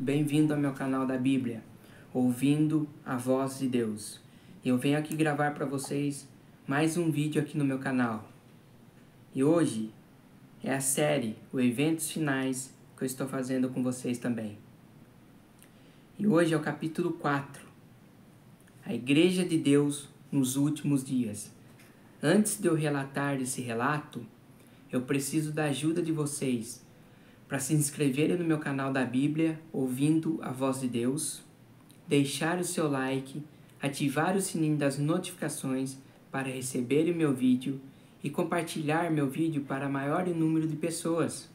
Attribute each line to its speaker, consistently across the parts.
Speaker 1: bem-vindo ao meu canal da Bíblia, ouvindo a voz de Deus. Eu venho aqui gravar para vocês mais um vídeo aqui no meu canal. E hoje é a série, os eventos finais, que eu estou fazendo com vocês também. E hoje é o capítulo 4, a Igreja de Deus nos últimos dias. Antes de eu relatar esse relato, eu preciso da ajuda de vocês para se inscreverem no meu canal da Bíblia, ouvindo a voz de Deus, deixar o seu like, ativar o sininho das notificações para receber o meu vídeo e compartilhar meu vídeo para maior número de pessoas.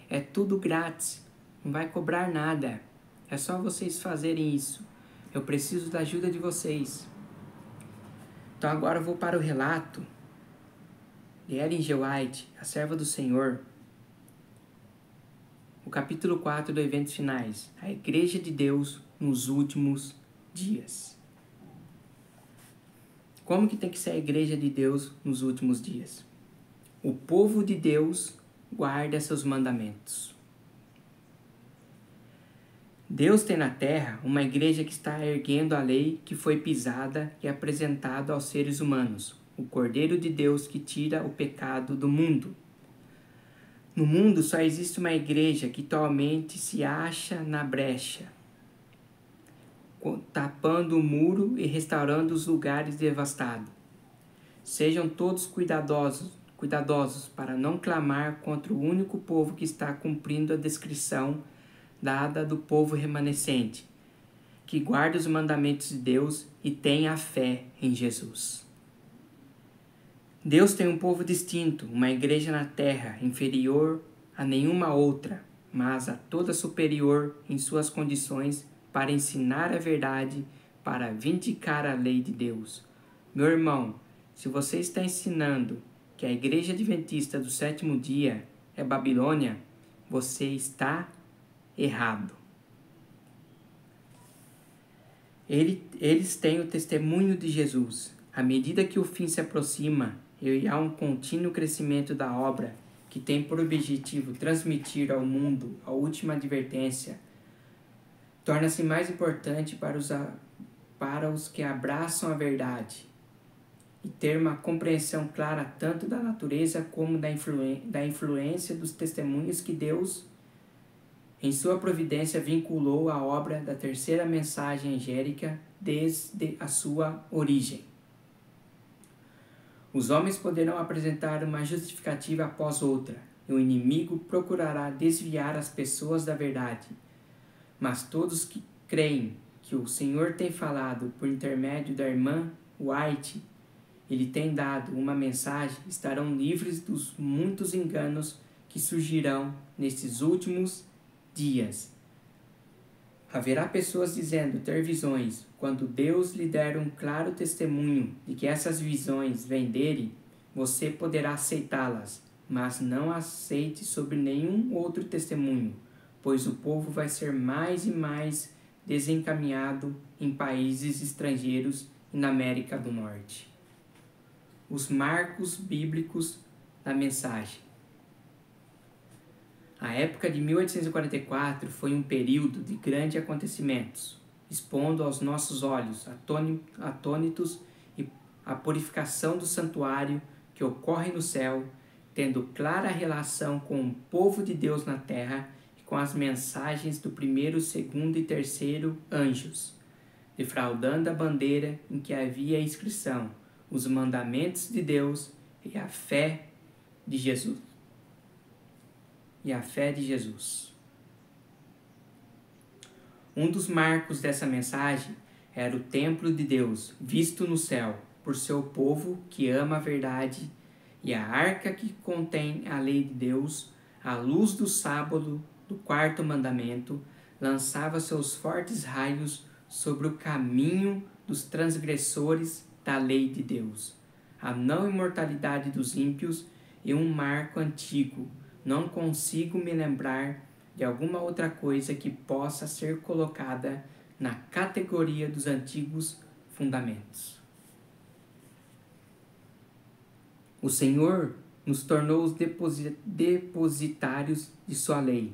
Speaker 1: É tudo grátis, não vai cobrar nada, é só vocês fazerem isso. Eu preciso da ajuda de vocês. Então agora eu vou para o relato de Ellen G. White, a serva do Senhor, o capítulo 4 do Eventos Finais, a Igreja de Deus nos últimos dias. Como que tem que ser a Igreja de Deus nos últimos dias? O povo de Deus guarda seus mandamentos. Deus tem na terra uma igreja que está erguendo a lei que foi pisada e apresentada aos seres humanos, o Cordeiro de Deus que tira o pecado do mundo. No mundo só existe uma igreja que atualmente se acha na brecha, tapando o muro e restaurando os lugares devastados. Sejam todos cuidadosos para não clamar contra o único povo que está cumprindo a descrição dada do povo remanescente, que guarda os mandamentos de Deus e tem a fé em Jesus. Deus tem um povo distinto, uma igreja na terra, inferior a nenhuma outra, mas a toda superior em suas condições para ensinar a verdade, para vindicar a lei de Deus. Meu irmão, se você está ensinando que a igreja adventista do sétimo dia é Babilônia, você está errado. Eles têm o testemunho de Jesus. À medida que o fim se aproxima e há um contínuo crescimento da obra que tem por objetivo transmitir ao mundo a última advertência, torna-se mais importante para os que abraçam a verdade e ter uma compreensão clara tanto da natureza como da influência dos testemunhos que Deus, em sua providência, vinculou à obra da terceira mensagem angélica desde a sua origem. Os homens poderão apresentar uma justificativa após outra, e o inimigo procurará desviar as pessoas da verdade. Mas todos que creem que o Senhor tem falado por intermédio da irmã White, ele tem dado uma mensagem, estarão livres dos muitos enganos que surgirão nesses últimos dias. Haverá pessoas dizendo ter visões. Quando Deus lhe der um claro testemunho de que essas visões vêm dele, você poderá aceitá-las, mas não aceite sobre nenhum outro testemunho, pois o povo vai ser mais e mais desencaminhado em países estrangeiros e na América do Norte. Os marcos bíblicos da mensagem. A época de 1844 foi um período de grandes acontecimentos, expondo aos nossos olhos atônitos a purificação do santuário que ocorre no céu, tendo clara relação com o povo de Deus na terra e com as mensagens do primeiro, segundo e terceiro anjos, defraudando a bandeira em que havia a inscrição, os mandamentos de Deus e a fé de Jesus. Um dos marcos dessa mensagem era o templo de Deus, visto no céu, por seu povo que ama a verdade, e a arca que contém a lei de Deus, a luz do sábado do quarto mandamento, lançava seus fortes raios sobre o caminho dos transgressores da lei de Deus, a não imortalidade dos ímpios e um marco antigo. Não consigo me lembrar de alguma outra coisa que possa ser colocada na categoria dos antigos fundamentos. O Senhor nos tornou os depositários de sua lei.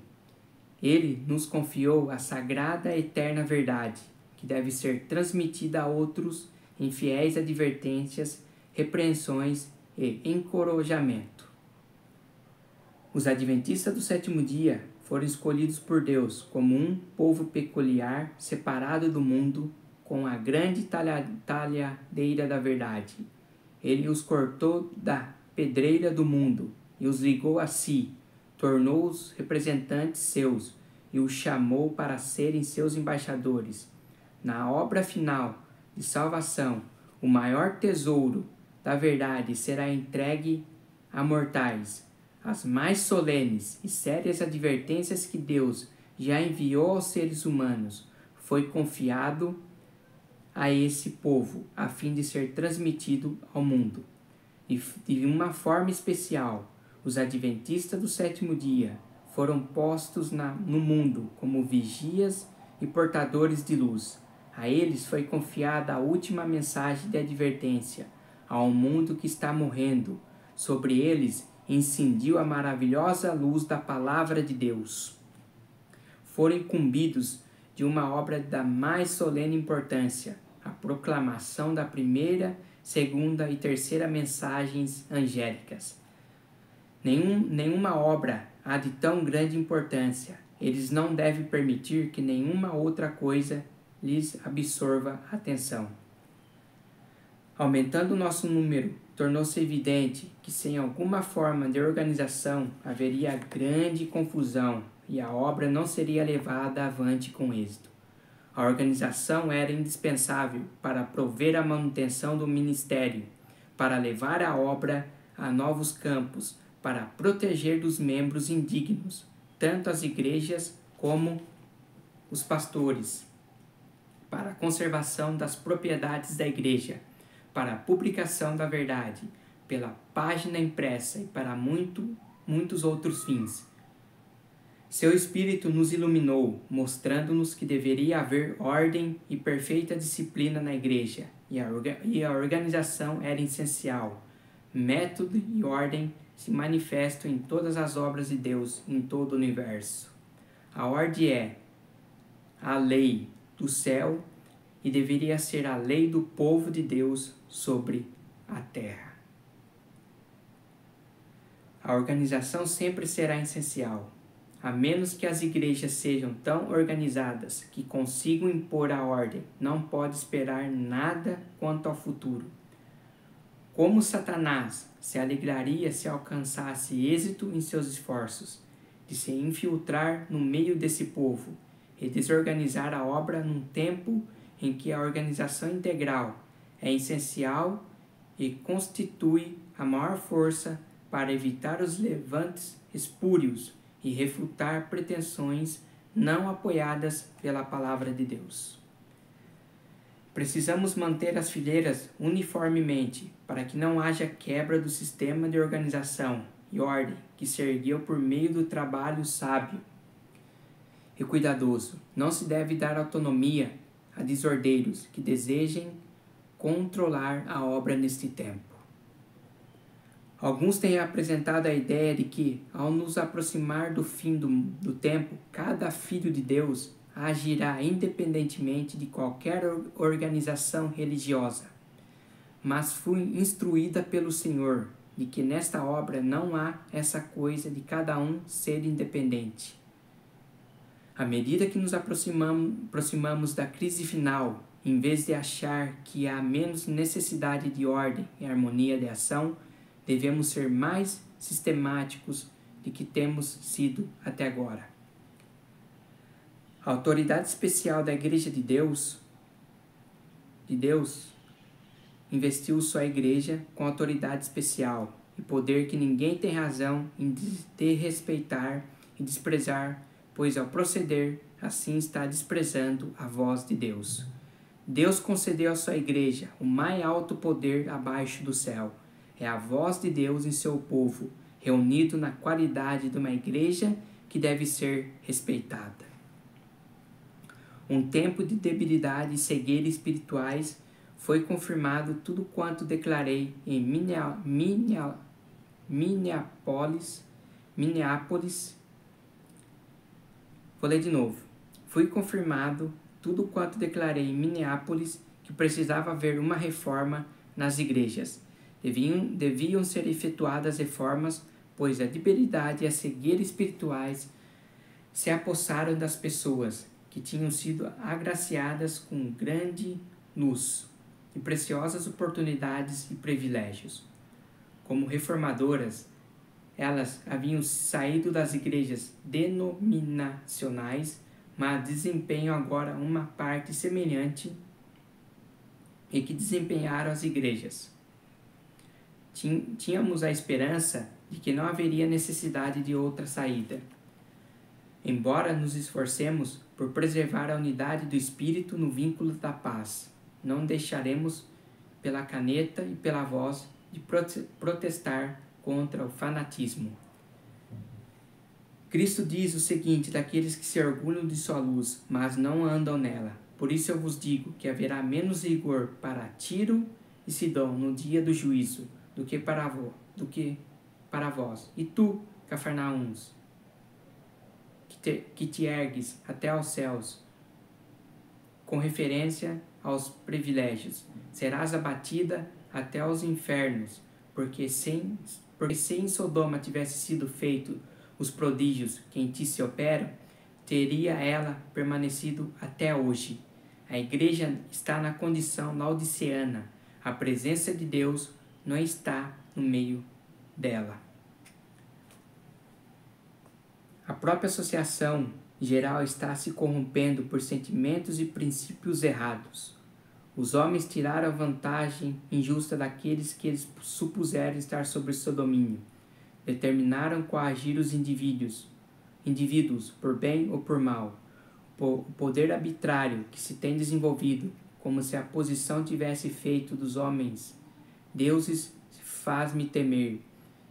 Speaker 1: Ele nos confiou a sagrada e eterna verdade, que deve ser transmitida a outros em fiéis advertências, repreensões e encorajamento. Os adventistas do sétimo dia foram escolhidos por Deus como um povo peculiar, separado do mundo, com a grande talhadeira da verdade. Ele os cortou da pedreira do mundo e os ligou a si, tornou-os representantes seus e os chamou para serem seus embaixadores. Na obra final de salvação, o maior tesouro da verdade será entregue a mortais. As mais solenes e sérias advertências que Deus já enviou aos seres humanos foi confiado a esse povo, a fim de ser transmitido ao mundo. E de uma forma especial, os adventistas do sétimo dia foram postos no mundo como vigias e portadores de luz. A eles foi confiada a última mensagem de advertência ao mundo que está morrendo. Sobre eles incendiu a maravilhosa luz da palavra de Deus. Foram incumbidos de uma obra da mais solene importância, a proclamação da primeira, segunda e terceira mensagens angélicas. Nenhuma obra há de tão grande importância. Eles não devem permitir que nenhuma outra coisa lhes absorva a atenção. Aumentando o nosso número, tornou-se evidente que sem alguma forma de organização haveria grande confusão e a obra não seria levada avante com êxito. A organização era indispensável para prover a manutenção do ministério, para levar a obra a novos campos, para proteger dos membros indignos, tanto as igrejas como os pastores, para a conservação das propriedades da igreja, para a publicação da verdade, pela página impressa e para muitos outros fins. Seu Espírito nos iluminou, mostrando-nos que deveria haver ordem e perfeita disciplina na igreja, e a organização era essencial. Método e ordem se manifestam em todas as obras de Deus em todo o universo. A ordem é a lei do céu e deveria ser a lei do povo de Deus sobre a terra. A organização sempre será essencial, a menos que as igrejas sejam tão organizadas que consigam impor a ordem, não pode esperar nada quanto ao futuro. Como Satanás se alegraria se alcançasse êxito em seus esforços de se infiltrar no meio desse povo e desorganizar a obra num tempo em que a organização integral é essencial e constitui a maior força para evitar os levantes espúrios e refutar pretensões não apoiadas pela palavra de Deus. Precisamos manter as fileiras uniformemente para que não haja quebra do sistema de organização e ordem que se ergueu por meio do trabalho sábio e cuidadoso. Não se deve dar autonomia a desordeiros que desejem controlar a obra neste tempo. Alguns têm apresentado a ideia de que, ao nos aproximar do fim do tempo, cada filho de Deus agirá independentemente de qualquer organização religiosa. Mas fui instruída pelo Senhor de que nesta obra não há essa coisa de cada um ser independente. À medida que nos aproximamos da crise final, em vez de achar que há menos necessidade de ordem e harmonia de ação, devemos ser mais sistemáticos do que temos sido até agora. A autoridade especial da Igreja de Deus investiu sua igreja com autoridade especial e poder que ninguém tem razão em desrespeitar e desprezar, pois ao proceder, assim está desprezando a voz de Deus. Deus concedeu à sua igreja o mais alto poder abaixo do céu. É a voz de Deus em seu povo, reunido na qualidade de uma igreja que deve ser respeitada. Um tempo de debilidade e cegueira espirituais foi confirmado tudo quanto declarei em Minneapolis. Vou ler de novo. Fui confirmado tudo quanto declarei em Minneapolis, que precisava haver uma reforma nas igrejas. Deviam ser efetuadas reformas, pois a debilidade e a cegueira espirituais se apossaram das pessoas, que tinham sido agraciadas com grande luz e preciosas oportunidades e privilégios. Como reformadoras, elas haviam saído das igrejas denominacionais, mas desempenham agora uma parte semelhante e que desempenharam as igrejas. Tínhamos a esperança de que não haveria necessidade de outra saída. Embora nos esforcemos por preservar a unidade do Espírito no vínculo da paz, não deixaremos pela caneta e pela voz de protestar contra o fanatismo. Cristo diz o seguinte daqueles que se orgulham de sua luz, mas não andam nela. Por isso eu vos digo que haverá menos rigor para Tiro e Sidom no dia do juízo do que para vós. E tu, Cafarnaúms, que te ergues até aos céus, com referência aos privilégios, serás abatida até aos infernos, porque se em Sodoma tivesse sido feito os prodígios que em ti se operam, teria ela permanecido até hoje. A igreja está na condição laodiceana. A presença de Deus não está no meio dela. A própria associação geral está se corrompendo por sentimentos e princípios errados. Os homens tiraram a vantagem injusta daqueles que eles supuseram estar sob seu domínio. Determinaram coagir os indivíduos, por bem ou por mal. O poder arbitrário que se tem desenvolvido, como se a posição tivesse feito dos homens deuses, faz-me temer,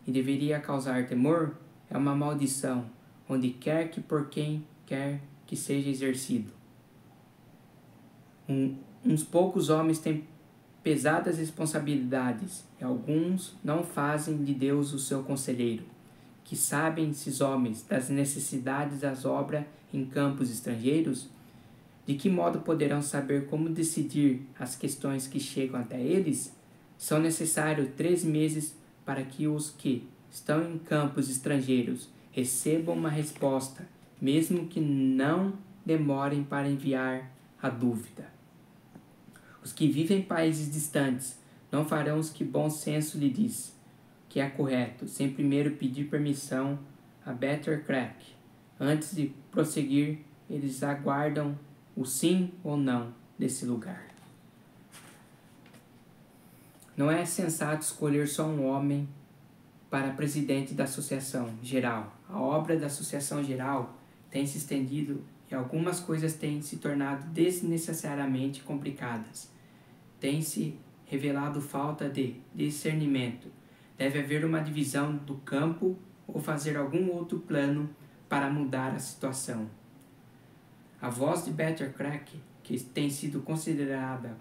Speaker 1: e deveria causar temor, é uma maldição, onde quer que por quem quer que seja exercido. Uns poucos homens têm pesadas responsabilidades, e alguns não fazem de Deus o seu conselheiro. Que sabem esses homens das necessidades das obras em campos estrangeiros? De que modo poderão saber como decidir as questões que chegam até eles? São necessários 3 meses para que os que estão em campos estrangeiros recebam uma resposta, mesmo que não demorem para enviar a dúvida. Os que vivem em países distantes não farão o que bom senso lhe diz, que é correto, sem primeiro pedir permissão a Better Crack. Antes de prosseguir, eles aguardam o sim ou não desse lugar. Não é sensato escolher só um homem para presidente da Associação Geral. A obra da Associação Geral tem se estendido e algumas coisas têm se tornado desnecessariamente complicadas. Tem se revelado falta de discernimento. Deve haver uma divisão do campo ou fazer algum outro plano para mudar a situação. A voz de Better Crack, que tem sido considerada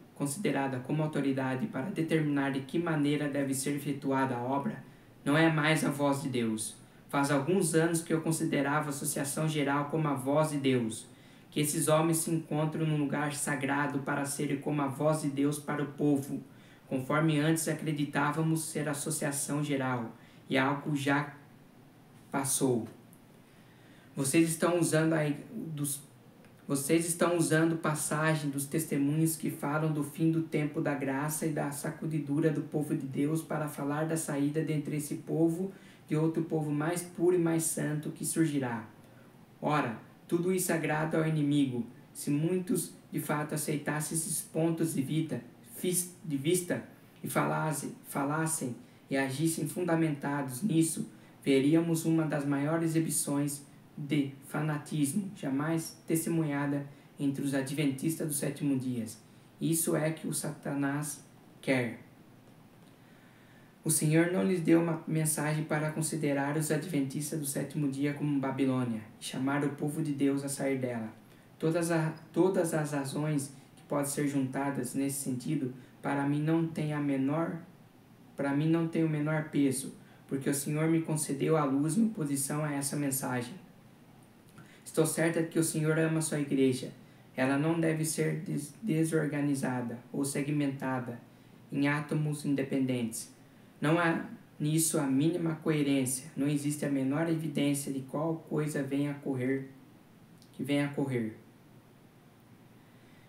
Speaker 1: como autoridade para determinar de que maneira deve ser efetuada a obra, não é mais a voz de Deus. Faz alguns anos que eu considerava a Associação Geral como a voz de Deus, que esses homens se encontram num lugar sagrado para serem como a voz de Deus para o povo, conforme antes acreditávamos ser a Associação Geral, e algo já passou. Vocês estão usando passagem dos testemunhos que falam do fim do tempo da graça e da sacudidura do povo de Deus para falar da saída dentre esse povo de outro povo mais puro e mais santo que surgirá. Ora, tudo isso agrada ao inimigo. Se muitos de fato aceitassem esses pontos de vista e falassem e agissem fundamentados nisso, veríamos uma das maiores exibições de fanatismo jamais testemunhada entre os adventistas do sétimo dia. Isso é que o Satanás quer. O Senhor não lhes deu uma mensagem para considerar os adventistas do sétimo dia como Babilônia e chamar o povo de Deus a sair dela. Todas as razões que podem ser juntadas nesse sentido para mim não têm o menor peso, porque o Senhor me concedeu a luz em oposição a essa mensagem. Estou certa de que o Senhor ama sua igreja. Ela não deve ser desorganizada ou segmentada em átomos independentes. Não há nisso a mínima coerência. Não existe a menor evidência de qual coisa venha a ocorrer.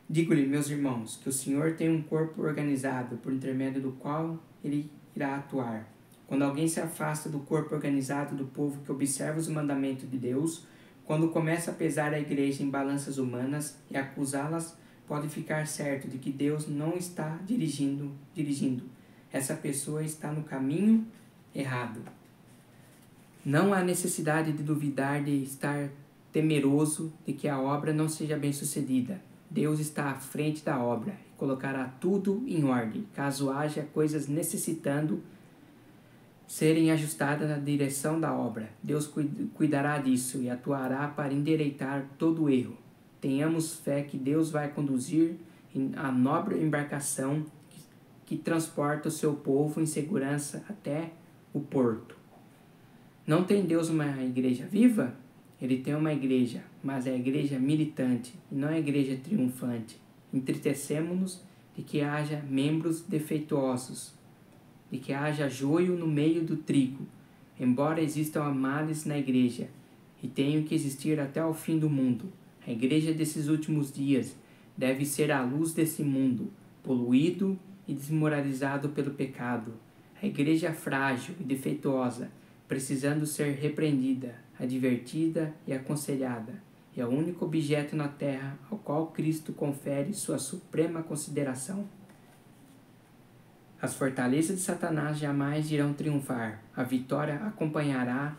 Speaker 1: Digo-lhe, meus irmãos, que o Senhor tem um corpo organizado, por intermédio do qual ele irá atuar. Quando alguém se afasta do corpo organizado do povo que observa os mandamentos de Deus, quando começa a pesar a igreja em balanças humanas e acusá-las, pode ficar certo de que Deus não está dirigindo. Essa pessoa está no caminho errado. Não há necessidade de duvidar de estar temeroso de que a obra não seja bem sucedida. Deus está à frente da obra e colocará tudo em ordem, caso haja coisas necessitando serem ajustadas na direção da obra. Deus cuidará disso e atuará para endireitar todo o erro. Tenhamos fé que Deus vai conduzir a nobre embarcação que transporta o seu povo em segurança até o porto. Não tem Deus uma igreja viva? Ele tem uma igreja, mas é a igreja militante e não a igreja triunfante. Entristecemo-nos de que haja membros defeituosos, de que haja joio no meio do trigo, embora existam males na igreja, e tenham que existir até o fim do mundo. A igreja desses últimos dias deve ser a luz desse mundo, poluído e desmoralizado pelo pecado. A igreja frágil e defeituosa, precisando ser repreendida, advertida e aconselhada, é o único objeto na terra ao qual Cristo confere sua suprema consideração. As fortalezas de Satanás jamais irão triunfar. A vitória acompanhará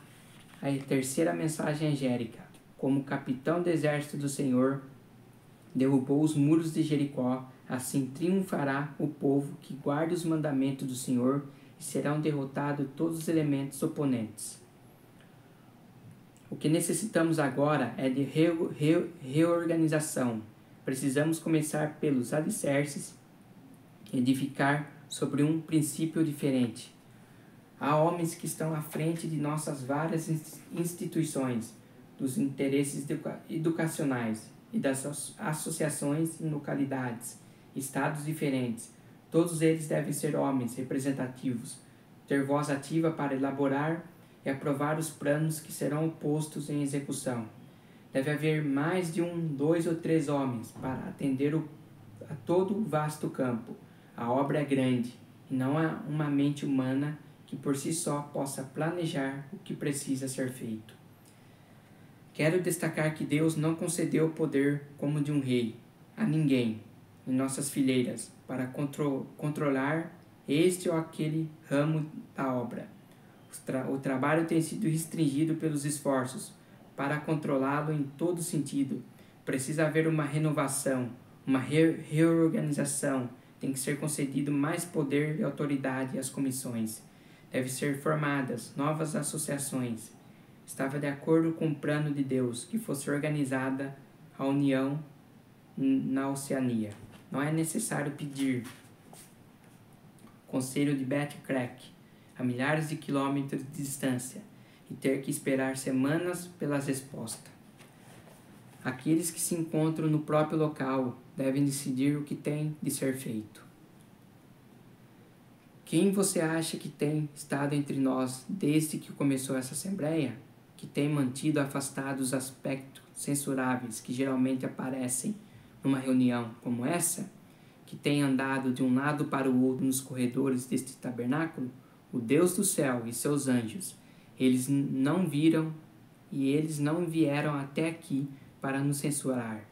Speaker 1: a terceira mensagem angélica. Como o capitão do exército do Senhor derrubou os muros de Jericó, assim triunfará o povo que guarda os mandamentos do Senhor, e serão derrotados todos os elementos oponentes. O que necessitamos agora é de reorganização. Precisamos começar pelos alicerces e edificar sobre um princípio diferente. Há homens que estão à frente de nossas várias instituições, dos interesses educacionais e das associações em localidades, estados diferentes. Todos eles devem ser homens representativos, ter voz ativa para elaborar e aprovar os planos que serão postos em execução. Deve haver mais de 1, 2 ou 3 homens para atender a todo o vasto campo. A obra é grande e não há uma mente humana que por si só possa planejar o que precisa ser feito. Quero destacar que Deus não concedeu o poder como de um rei a ninguém em nossas fileiras para controlar este ou aquele ramo da obra. O trabalho tem sido restringido pelos esforços para controlá-lo em todo sentido. Precisa haver uma renovação, uma reorganização. Tem que ser concedido mais poder e autoridade às comissões. Deve ser formadas novas associações. Estava de acordo com o plano de Deus que fosse organizada a união na Oceania. Não é necessário pedir conselho de Betty Crack a milhares de quilômetros de distância e ter que esperar semanas pelas respostas. Aqueles que se encontram no próprio local devem decidir o que tem de ser feito. Quem você acha que tem estado entre nós desde que começou essa assembleia? Que tem mantido afastados os aspectos censuráveis que geralmente aparecem numa reunião como essa? Que tem andado de um lado para o outro nos corredores deste tabernáculo? O Deus do céu e seus anjos, eles não viram e eles não vieram até aqui para nos censurar,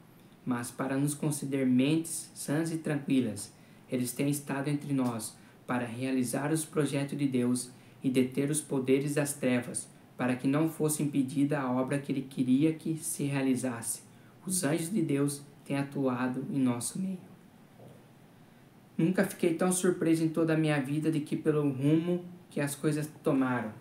Speaker 1: mas para nos conceder mentes sãs e tranquilas. Eles têm estado entre nós para realizar os projetos de Deus e deter os poderes das trevas, para que não fosse impedida a obra que Ele queria que se realizasse. Os anjos de Deus têm atuado em nosso meio. Nunca fiquei tão surpreso em toda a minha vida de que pelo rumo que as coisas tomaram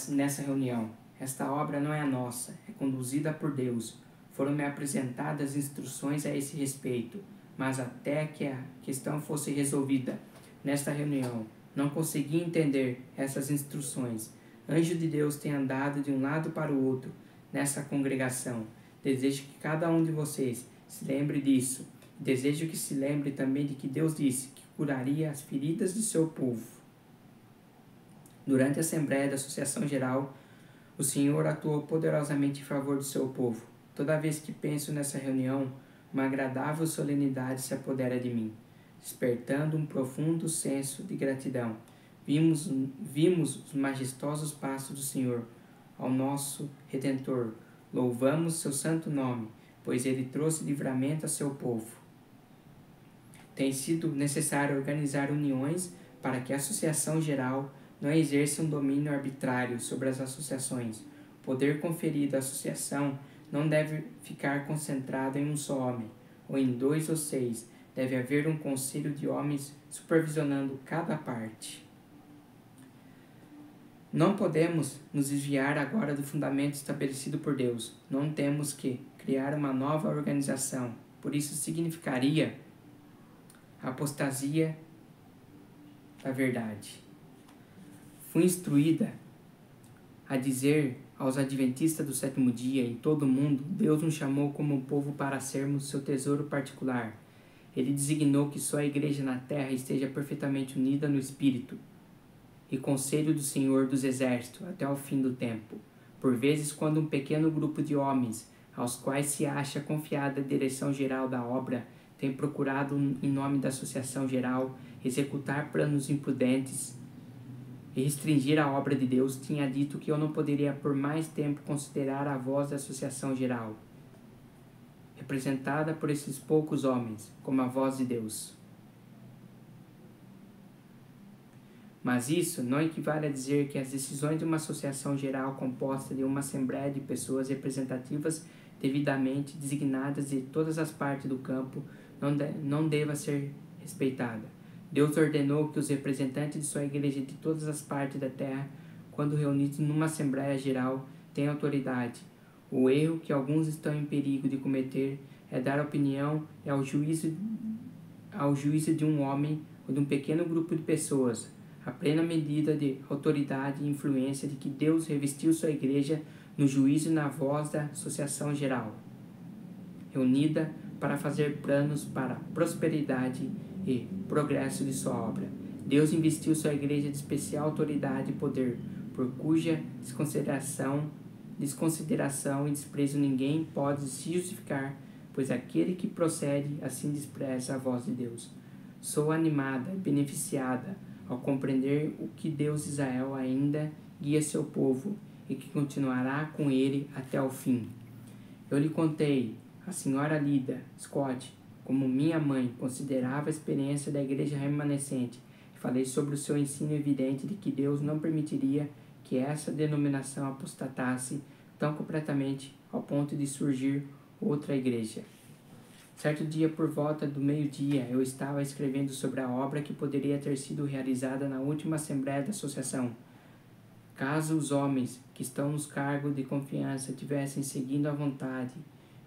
Speaker 1: nessa reunião. Esta obra não é a nossa, é conduzida por Deus. Foram-me apresentadas instruções a esse respeito, mas até que a questão fosse resolvida nesta reunião, não consegui entender essas instruções. Anjo de Deus tem andado de um lado para o outro nessa congregação, Desejo que cada um de vocês se lembre disso. Desejo que se lembre também de que Deus disse que curaria as feridas de seu povo. Durante a Assembleia da Associação Geral, o Senhor atuou poderosamente em favor do seu povo. Toda vez que penso nessa reunião, uma agradável solenidade se apodera de mim, despertando um profundo senso de gratidão. Vimos os majestosos passos do Senhor, ao nosso Redentor. Louvamos seu santo nome, pois ele trouxe livramento a seu povo. Tem sido necessário organizar uniões para que a Associação Geral não exerça um domínio arbitrário sobre as associações. O poder conferido à associação não deve ficar concentrado em um só homem, ou em 2 ou 6. Deve haver um conselho de homens supervisionando cada parte. Não podemos nos desviar agora do fundamento estabelecido por Deus. Não temos que criar uma nova organização. Por isso significaria a apostasia da verdade. Fui instruída a dizer aos adventistas do sétimo dia em todo o mundo: Deus nos chamou como um povo para sermos seu tesouro particular. Ele designou que só a igreja na terra esteja perfeitamente unida no Espírito e conselho do Senhor dos Exércitos até o fim do tempo. Por vezes, quando um pequeno grupo de homens, aos quais se acha confiada a direção geral da obra, tem procurado, em nome da Associação Geral, executar planos imprudentes e restringir a obra de Deus, tinha dito que eu não poderia por mais tempo considerar a voz da Associação Geral, representada por esses poucos homens, como a voz de Deus. Mas isso não equivale a dizer que as decisões de uma associação geral composta de uma assembleia de pessoas representativas devidamente designadas de todas as partes do campo não deva ser respeitada. Deus ordenou que os representantes de sua igreja de todas as partes da terra, quando reunidos numa assembleia geral, tenham autoridade. O erro que alguns estão em perigo de cometer é dar opinião ao juízo de um homem ou de um pequeno grupo de pessoas. A plena medida de autoridade e influência de que Deus revestiu sua igreja no juízo e na voz da Associação Geral, reunida para fazer planos para a prosperidade e progresso de sua obra. Deus investiu sua igreja de especial autoridade e poder, por cuja desconsideração e desprezo ninguém pode se justificar, pois aquele que procede assim despreza a voz de Deus. Sou animada e beneficiada ao compreender o que Deus de Israel ainda guia seu povo e que continuará com ele até o fim. Eu lhe contei, a senhora Lida Scott, como minha mãe considerava a experiência da igreja remanescente, e falei sobre o seu ensino evidente de que Deus não permitiria que essa denominação apostatasse tão completamente ao ponto de surgir outra igreja. Certo dia, por volta do meio-dia, eu estava escrevendo sobre a obra que poderia ter sido realizada na última Assembleia da Associação. Caso os homens que estão nos cargos de confiança tivessem seguido a vontade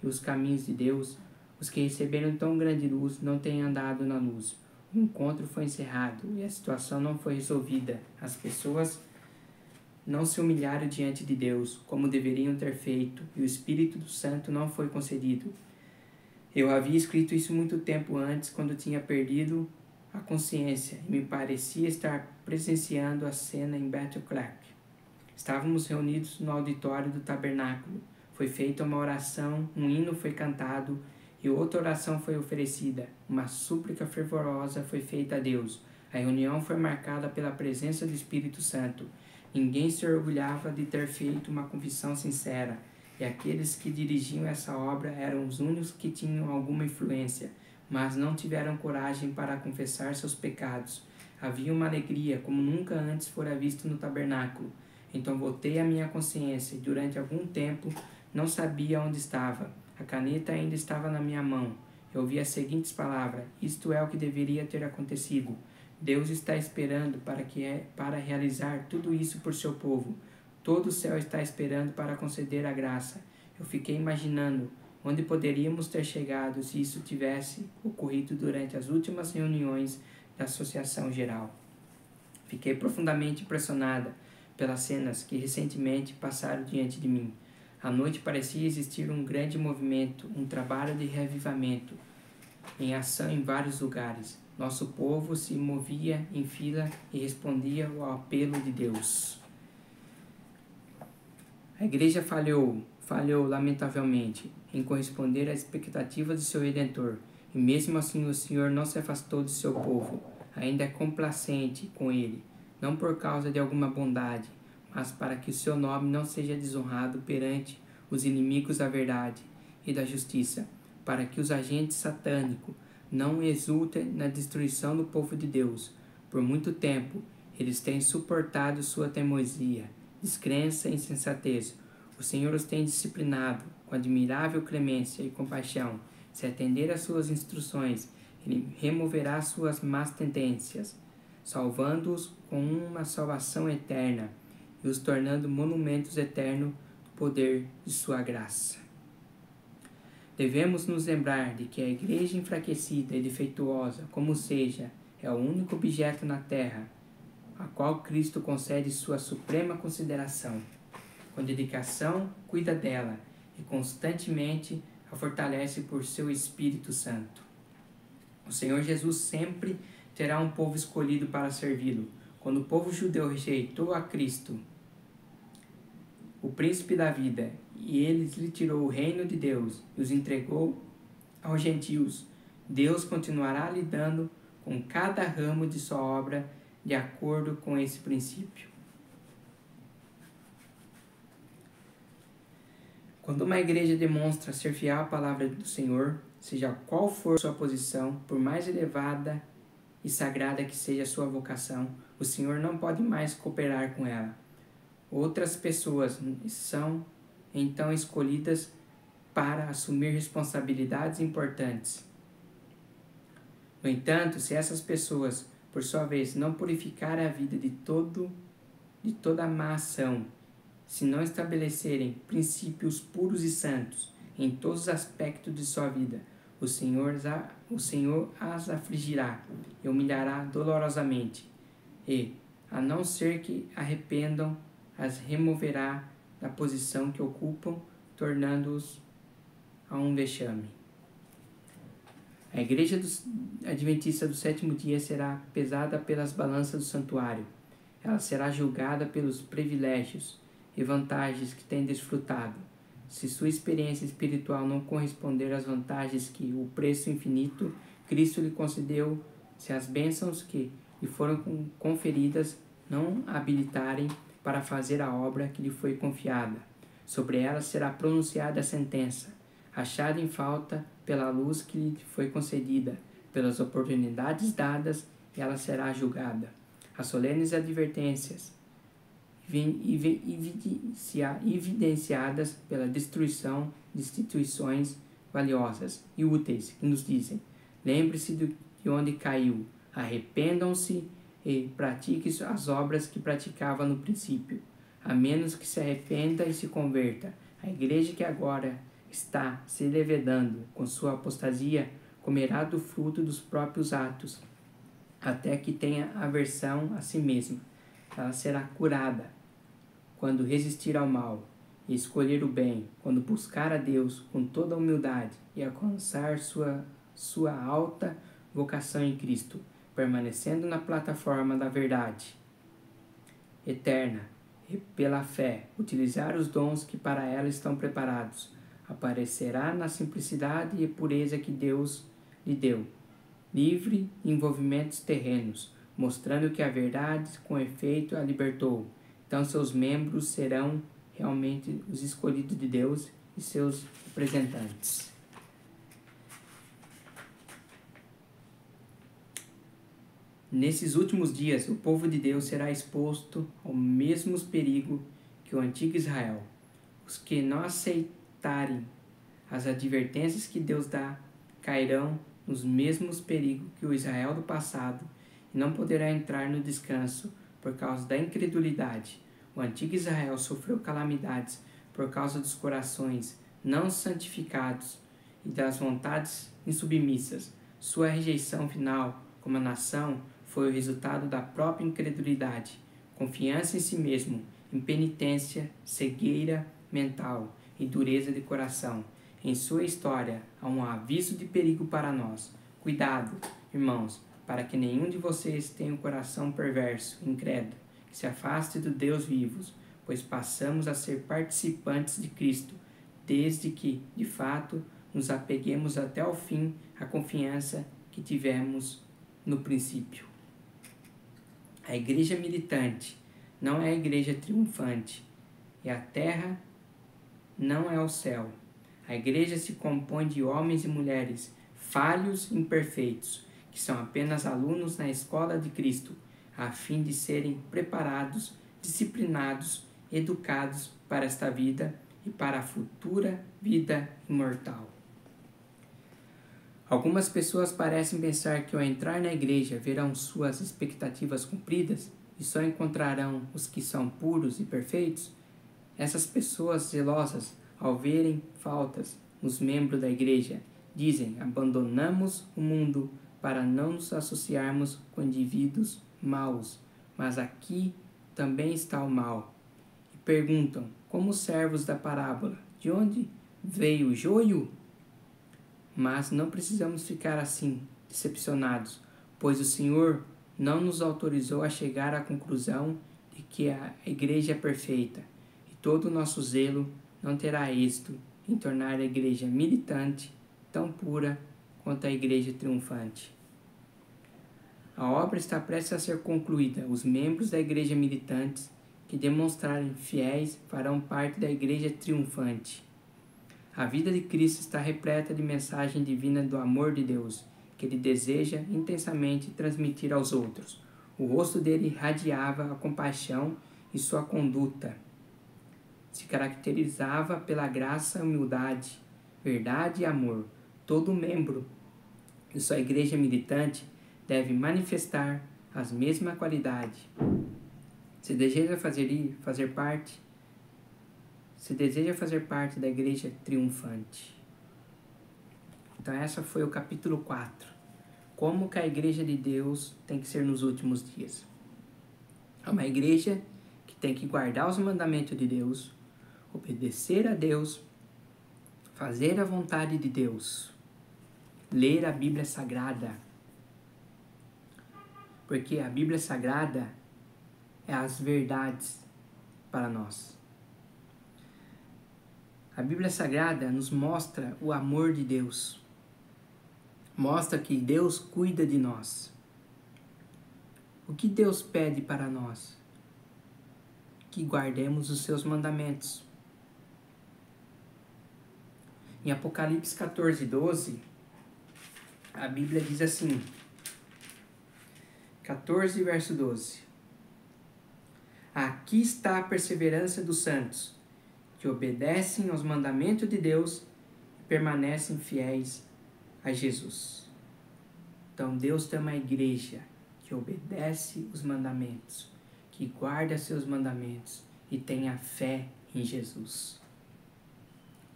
Speaker 1: e os caminhos de Deus, os que receberam tão grande luz não têm andado na luz. O encontro foi encerrado e a situação não foi resolvida. As pessoas não se humilharam diante de Deus como deveriam ter feito e o Espírito do Santo não foi concedido. Eu havia escrito isso muito tempo antes, quando tinha perdido a consciência e me parecia estar presenciando a cena em Battle Creek. Estávamos reunidos no auditório do tabernáculo. Foi feita uma oração, um hino foi cantado e outra oração foi oferecida. Uma súplica fervorosa foi feita a Deus. A reunião foi marcada pela presença do Espírito Santo. Ninguém se orgulhava de ter feito uma confissão sincera, e aqueles que dirigiam essa obra eram os únicos que tinham alguma influência, mas não tiveram coragem para confessar seus pecados. Havia uma alegria como nunca antes fora visto no tabernáculo. Então voltei à minha consciência e durante algum tempo não sabia onde estava. A caneta ainda estava na minha mão. Eu ouvi as seguintes palavras: isto é o que deveria ter acontecido. Deus está esperando para realizar tudo isso por seu povo. Todo o céu está esperando para conceder a graça. Eu fiquei imaginando onde poderíamos ter chegado se isso tivesse ocorrido durante as últimas reuniões da Associação Geral. Fiquei profundamente impressionada pelas cenas que recentemente passaram diante de mim. À noite parecia existir um grande movimento, um trabalho de reavivamento em ação em vários lugares. Nosso povo se movia em fila e respondia ao apelo de Deus. A igreja falhou lamentavelmente em corresponder às expectativas de seu Redentor, e mesmo assim o Senhor não se afastou de seu povo, ainda é complacente com ele, não por causa de alguma bondade, mas para que o seu nome não seja desonrado perante os inimigos da verdade e da justiça, para que os agentes satânicos não exultem na destruição do povo de Deus. Por muito tempo, eles têm suportado sua teimosia, descrença e insensatez. O Senhor os tem disciplinado com admirável clemência e compaixão. Se atender às suas instruções, Ele removerá suas más tendências, salvando-os com uma salvação eterna e os tornando monumentos eternos do poder de sua graça. Devemos nos lembrar de que a igreja enfraquecida e defeituosa, como seja, é o único objeto na terra a qual Cristo concede sua suprema consideração. Com dedicação, cuida dela e constantemente a fortalece por seu Espírito Santo. O Senhor Jesus sempre terá um povo escolhido para servi-lo. Quando o povo judeu rejeitou a Cristo, o príncipe da vida, e ele lhe tirou o reino de Deus e os entregou aos gentios, Deus continuará lidando com cada ramo de sua obra de acordo com esse princípio. Quando uma igreja demonstra ser fiel à palavra do Senhor, seja qual for sua posição, por mais elevada e sagrada que seja a sua vocação, o Senhor não pode mais cooperar com ela. Outras pessoas são então escolhidas para assumir responsabilidades importantes. No entanto, se essas pessoas, por sua vez, não purificarem a vida de toda a má ação, se não estabelecerem princípios puros e santos em todos os aspectos de sua vida, o Senhor as afligirá e humilhará dolorosamente, e, a não ser que arrependam, as removerá da posição que ocupam, tornando-os a um vexame. A igreja adventista do sétimo dia será pesada pelas balanças do santuário. Ela será julgada pelos privilégios e vantagens que tem desfrutado. Se sua experiência espiritual não corresponder às vantagens que o preço infinito Cristo lhe concedeu, se as bênçãos que lhe foram conferidas não a habilitarem para fazer a obra que lhe foi confiada, sobre ela será pronunciada a sentença, achada em falta pela luz que lhe foi concedida, pelas oportunidades dadas, ela será julgada. As solenes advertências evidenciadas pela destruição de instituições valiosas e úteis, que nos dizem: lembre-se de onde caiu, arrependam-se e pratique as obras que praticava no princípio, a menos que se arrependa e se converta. A igreja que agora está se levedando com sua apostasia comerá do fruto dos próprios atos, até que tenha aversão a si mesma. Ela será curada quando resistir ao mal e escolher o bem, quando buscar a Deus com toda a humildade e alcançar sua alta vocação em Cristo, permanecendo na plataforma da verdade eterna e pela fé utilizar os dons que para ela estão preparados. Aparecerá na simplicidade e pureza que Deus lhe deu, livre de envolvimentos terrenos, mostrando que a verdade com efeito a libertou. Então seus membros serão realmente os escolhidos de Deus e seus representantes. Nesses últimos dias, o povo de Deus será exposto ao mesmo perigo que o antigo Israel. Os que não aceitarem as advertências que Deus dá cairão nos mesmos perigos que o Israel do passado e não poderá entrar no descanso por causa da incredulidade. O antigo Israel sofreu calamidades por causa dos corações não santificados e das vontades insubmissas. Sua rejeição final como nação foi o resultado da própria incredulidade, confiança em si mesmo, impenitência, cegueira mental e dureza de coração. Em sua história há um aviso de perigo para nós. Cuidado, irmãos, para que nenhum de vocês tenha um coração perverso, incrédulo, que se afaste do Deus vivo, pois passamos a ser participantes de Cristo, desde que, de fato, nos apeguemos até o fim à confiança que tivemos no princípio. A igreja militante não é a igreja triunfante, e a terra não é o céu. A igreja se compõe de homens e mulheres falhos e imperfeitos, que são apenas alunos na escola de Cristo, a fim de serem preparados, disciplinados, educados para esta vida e para a futura vida imortal. Algumas pessoas parecem pensar que ao entrar na igreja verão suas expectativas cumpridas e só encontrarão os que são puros e perfeitos. Essas pessoas zelosas, ao verem faltas nos membros da igreja, dizem: abandonamos o mundo para não nos associarmos com indivíduos maus, mas aqui também está o mal. E perguntam, como os servos da parábola, de onde veio o joio? Mas não precisamos ficar assim, decepcionados, pois o Senhor não nos autorizou a chegar à conclusão de que a igreja é perfeita, e todo o nosso zelo não terá êxito em tornar a igreja militante tão pura quanto a igreja triunfante. A obra está prestes a ser concluída. Os membros da igreja militantes que demonstrarem fiéis farão parte da igreja triunfante. A vida de Cristo está repleta de mensagem divina do amor de Deus, que ele deseja intensamente transmitir aos outros. O rosto dele irradiava a compaixão e sua conduta se caracterizava pela graça, humildade, verdade e amor. Todo membro de sua igreja militante deve manifestar as mesmas qualidades. Se deseja fazer parte da igreja triunfante. Então essa foi o capítulo 4. Como que a igreja de Deus tem que ser nos últimos dias. É uma igreja que tem que guardar os mandamentos de Deus, obedecer a Deus, fazer a vontade de Deus, ler a Bíblia Sagrada. Porque a Bíblia Sagrada é as verdades para nós. A Bíblia Sagrada nos mostra o amor de Deus. Mostra que Deus cuida de nós. O que Deus pede para nós? Que guardemos os seus mandamentos. Em Apocalipse 14:12, a Bíblia diz assim, 14, verso 12. Aqui está a perseverança dos santos, que obedecem aos mandamentos de Deus e permanecem fiéis a Jesus. Então Deus tem uma igreja que obedece os mandamentos, que guarda seus mandamentos e tem a fé em Jesus.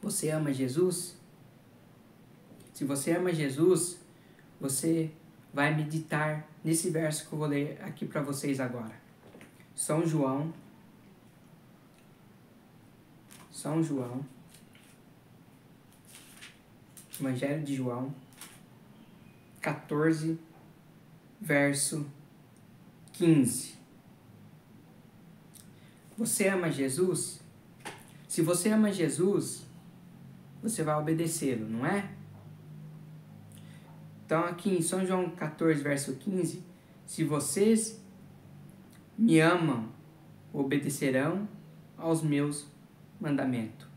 Speaker 1: Você ama Jesus? Se você ama Jesus, você vai meditar nesse verso que eu vou ler aqui para vocês agora. São João, Evangelho de João, 14, verso 15. Você ama Jesus? Se você ama Jesus, você vai obedecê-lo, não é? Então aqui em São João 14, verso 15, se vocês me amam, obedecerão aos meus mandamentos.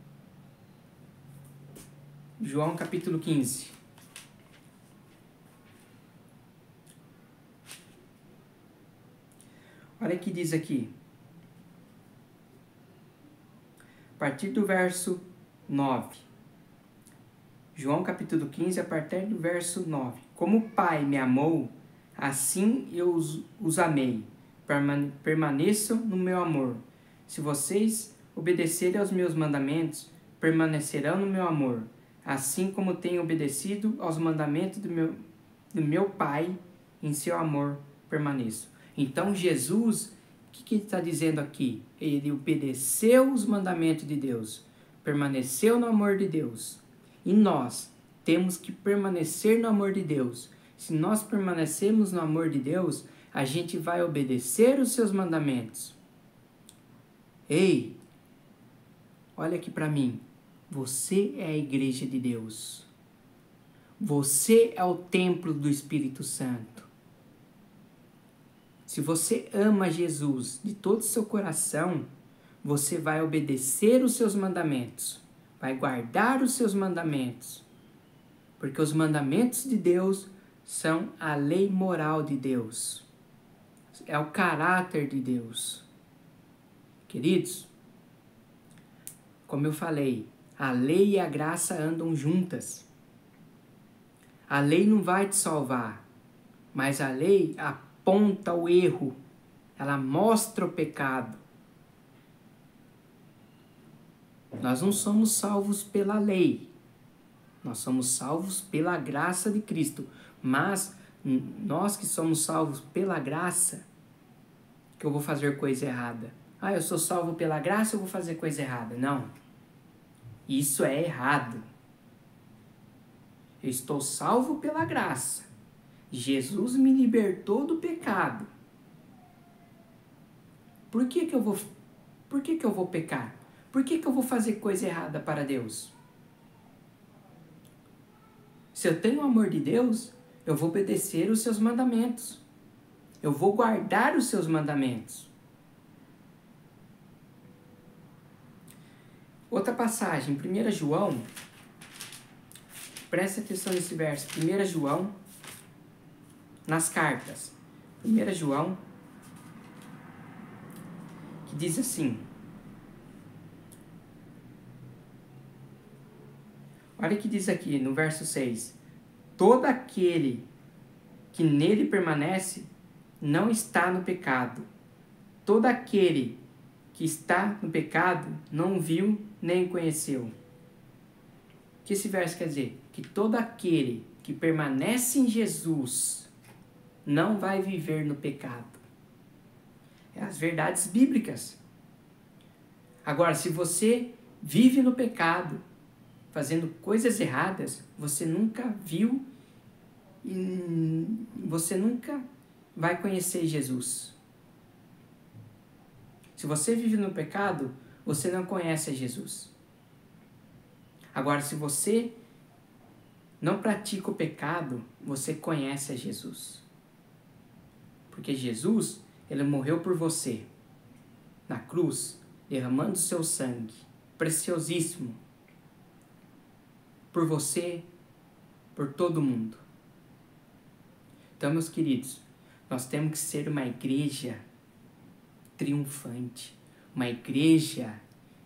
Speaker 1: João capítulo 15. Olha o que diz aqui. A partir do verso 9. João capítulo 15, a partir do verso 9. Como o Pai me amou, assim eu os amei. Permaneçam no meu amor. Se vocês obedecerem aos meus mandamentos, permanecerão no meu amor. Assim como tenho obedecido aos mandamentos do meu Pai, em seu amor permaneço. Então Jesus, o que ele está dizendo aqui? Ele obedeceu os mandamentos de Deus. permaneceu no amor de Deus. E nós temos que permanecer no amor de Deus. Se nós permanecemos no amor de Deus, a gente vai obedecer os seus mandamentos. Ei, olha aqui para mim. Você é a igreja de Deus. Você é o templo do Espírito Santo. Se você ama Jesus de todo o seu coração, você vai obedecer os seus mandamentos, vai guardar os seus mandamentos, porque os mandamentos de Deus são a lei moral de Deus, é o caráter de Deus. Queridos, como eu falei, a lei e a graça andam juntas. A lei não vai te salvar, mas a lei aponta o erro, ela mostra o pecado. Nós não somos salvos pela lei, nós somos salvos pela graça de Cristo. Mas nós que somos salvos pela graça, que eu vou fazer coisa errada. Ah, eu sou salvo pela graça, eu vou fazer coisa errada. Não, isso é errado. Eu estou salvo pela graça. Jesus me libertou do pecado. Por que eu vou pecar? Por que eu vou fazer coisa errada para Deus? Se eu tenho o amor de Deus, eu vou obedecer os seus mandamentos. Eu vou guardar os seus mandamentos. Outra passagem, 1 João. Presta atenção nesse verso. 1 João, nas cartas. 1 João, que diz assim. Olha o que diz aqui no verso 6. Todo aquele que nele permanece não está no pecado. Todo aquele que está no pecado não viu nem conheceu. O que esse verso quer dizer? Que todo aquele que permanece em Jesus não vai viver no pecado. É as verdades bíblicas. Agora, se você vive no pecado, fazendo coisas erradas, você nunca viu e você nunca vai conhecer Jesus. Se você vive no pecado, você não conhece Jesus. Agora, se você não pratica o pecado, você conhece a Jesus. Porque Jesus, ele morreu por você na cruz, derramando seu sangue preciosíssimo por você, por todo mundo. Então, meus queridos, nós temos que ser uma igreja triunfante, uma igreja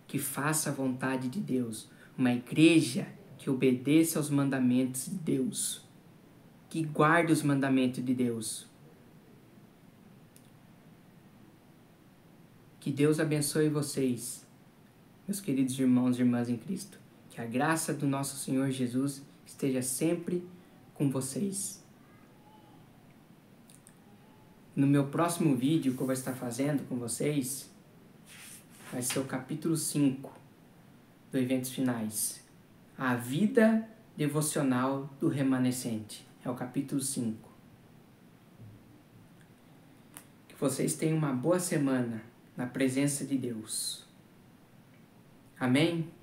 Speaker 1: que faça a vontade de Deus, uma igreja que obedeça aos mandamentos de Deus, que guarde os mandamentos de Deus. Que Deus abençoe vocês, meus queridos irmãos e irmãs em Cristo. Que a graça do nosso Senhor Jesus esteja sempre com vocês. No meu próximo vídeo que eu vou estar fazendo com vocês, vai ser o capítulo 5 do Eventos Finais. A vida devocional do remanescente. É o capítulo 5. Que vocês tenham uma boa semana na presença de Deus. Amém?